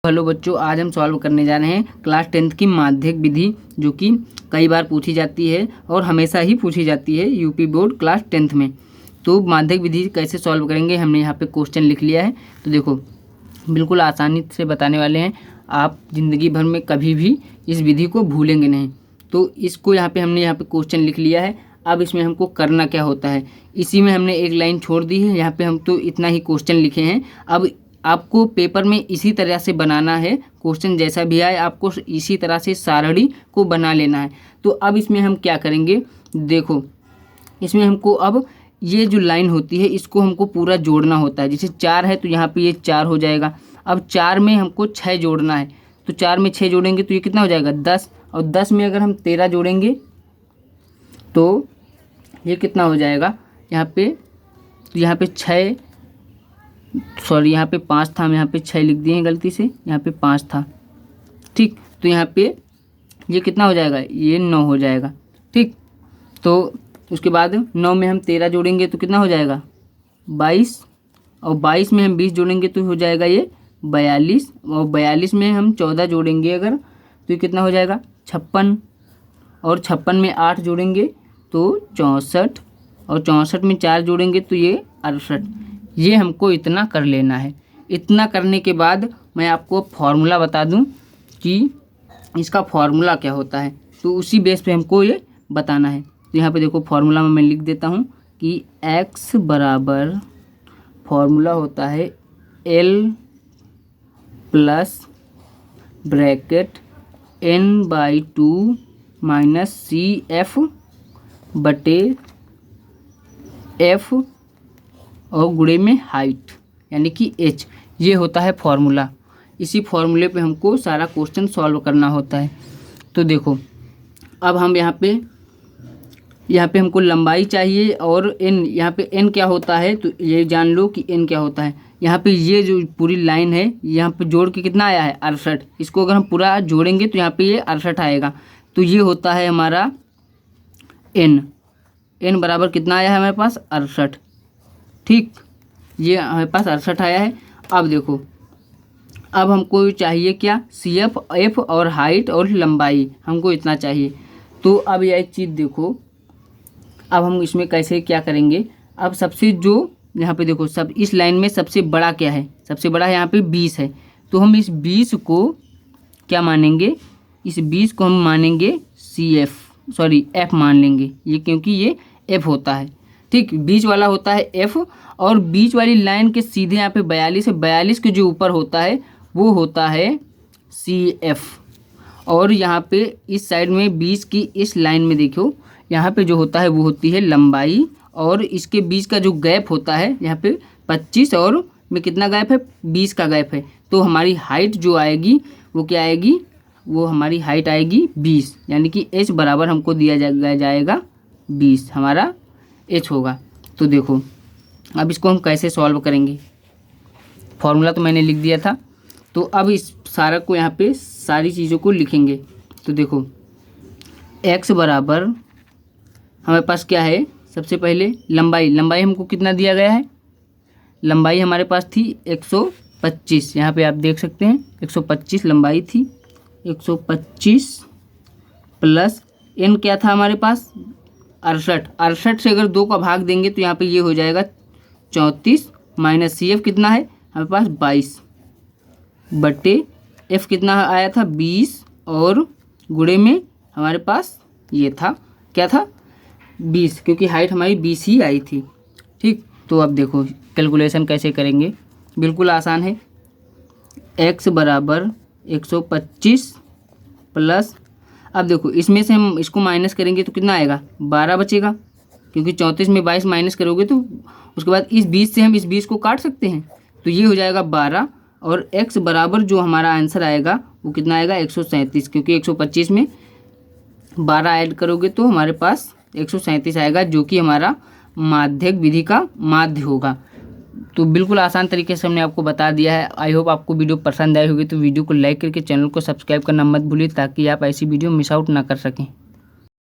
Hello बच्चों, आज हम सॉल्व करने जा रहे हैं क्लास 10th की माध्यक विधि, जो कि कई बार पूछी जाती है और हमेशा ही पूछी जाती है यूपी बोर्ड क्लास 10th में। तो माध्यक विधि कैसे सॉल्व करेंगे, हमने यहाँ पे क्वेश्चन लिख लिया है। तो देखो, बिल्कुल आसानी से बताने वाले हैं, आप ज़िंदगी भर में कभी भी इस विधि को भूलेंगे नहीं। तो इसको हमने यहाँ पे क्वेश्चन लिख लिया है। अब इसमें हमको करना क्या होता है, इसी में हमने एक लाइन छोड़ दी है। यहाँ पे हम तो इतना ही क्वेश्चन लिखे हैं। अब आपको पेपर में इसी तरह से बनाना है, क्वेश्चन जैसा भी आए आपको इसी तरह से सारणी को बना लेना है। तो अब इसमें हम क्या करेंगे, देखो इसमें हमको अब ये जो लाइन होती है इसको हमको पूरा जोड़ना होता है। जैसे 4 है तो यहाँ पे ये 4 हो जाएगा। अब 4 में हमको 6 जोड़ना है, तो 4 में 6 जोड़ेंगे तो ये कितना हो जाएगा 10। और 10 में अगर हम 13 जोड़ेंगे तो ये कितना हो जाएगा, यहाँ पे 6, सॉरी यहाँ पे 5 था, हम यहाँ पे 6 लिख दिए हैं गलती से, यहाँ पे 5 था। ठीक, तो यहाँ पे ये कितना हो जाएगा, ये 9 हो जाएगा। ठीक, तो उसके बाद 9 में हम 13 जोड़ेंगे तो कितना हो जाएगा 22, और 22 में हम 20 जोड़ेंगे तो हो जाएगा ये 42, और 42 में हम 14 जोड़ेंगे अगर तो ये कितना हो जाएगा 56, और 56 में 8 जोड़ेंगे तो 64, और 64 में 4 जोड़ेंगे तो ये 68। ये हमको इतना कर लेना है। इतना करने के बाद मैं आपको फॉर्मूला बता दूं कि इसका फॉर्मूला क्या होता है, तो उसी बेस पे हमको ये बताना है। तो यहाँ पे देखो फॉर्मूला में मैं लिख देता हूँ कि x बराबर फॉर्मूला होता है L plus bracket n/2 minus CF बटे F और गुणे में हाइट यानी कि h। ये होता है फॉर्मूला। इसी फॉर्मूले पे हमको सारा क्वेश्चन सॉल्व करना होता है। तो देखो, अब हम यहाँ पे हमको लंबाई चाहिए और n, यहाँ पे n क्या होता है तो ये जान लो कि n क्या होता है। यहाँ पे ये जो पूरी लाइन है यहाँ पे जोड़ के कितना आया है 68। इसको अगर हम पूरा जोड़ेंगे तो यहाँ पे ये 68 आएगा। तो ये होता है हमारा n बराबर कितना आया है हमारे पास 68। ठीक, ये हमारे पास 68 आया है। अब देखो, अब हमको चाहिए क्या, CF, F और हाइट और लंबाई, हमको इतना चाहिए। तो अब यह एक चीज़ देखो, अब हम इसमें कैसे क्या करेंगे। अब सबसे जो यहाँ पे देखो, सब इस लाइन में सबसे बड़ा क्या है, सबसे बड़ा है यहाँ पे 20 है। तो हम इस 20 को क्या मानेंगे, इस 20 को हम मानेंगे F मान लेंगे, ये क्योंकि ये F होता है। ठीक, बीच वाला होता है F, और बीच वाली लाइन के सीधे यहाँ पे 42 है, 42 के जो ऊपर होता है वो होता है CF। और यहाँ पे इस साइड में 20 की इस लाइन में देखो, यहाँ पे जो होता है वो होती है लंबाई, और इसके बीच का जो गैप होता है यहाँ पे 25 और में कितना गैप है 20 का गैप है। तो हमारी हाइट जो आएगी वो क्या आएगी, वो हमारी हाइट आएगी 20, यानी कि h बराबर हमको दिया जाएगा 20, हमारा h होगा। तो देखो, अब इसको हम कैसे सॉल्व करेंगे, फॉर्मूला तो मैंने लिख दिया था। तो अब इस सारा को यहाँ पे सारी चीज़ों को लिखेंगे। तो देखो, x बराबर हमारे पास क्या है, सबसे पहले लंबाई हमको कितना दिया गया है, लंबाई हमारे पास थी 125, यहाँ पे आप देख सकते हैं 125 लंबाई थी। 125 प्लस n क्या था हमारे पास 68 से अगर 2 का भाग देंगे तो यहाँ पे ये हो जाएगा 34, माइनस CF कितना है हमारे पास 22 बटे F कितना आया था 20, और गुणे में हमारे पास ये था क्या था 20, क्योंकि हाइट हमारी 20 ही आई थी। ठीक, तो अब देखो कैलकुलेशन कैसे करेंगे, बिल्कुल आसान है। x बराबर 125 प्लस, अब देखो इसमें से हम इसको माइनस करेंगे तो कितना आएगा 12 बचेगा, क्योंकि 34 में 22 माइनस करोगे तो उसके बाद इस 20 से हम इस 20 को काट सकते हैं, तो ये हो जाएगा 12। और x बराबर जो हमारा आंसर आएगा वो कितना आएगा 137, क्योंकि 125 में 12 ऐड करोगे तो हमारे पास 137 आएगा, जो कि हमारा माध्यक विधि का माध्य होगा। तो बिल्कुल आसान तरीके से हमने आपको बता दिया है। आई होप आपको वीडियो पसंद आई होगी, तो वीडियो को लाइक करके चैनल को सब्सक्राइब करना मत भूलिए, ताकि आप ऐसी वीडियो मिस आउट ना कर सकें।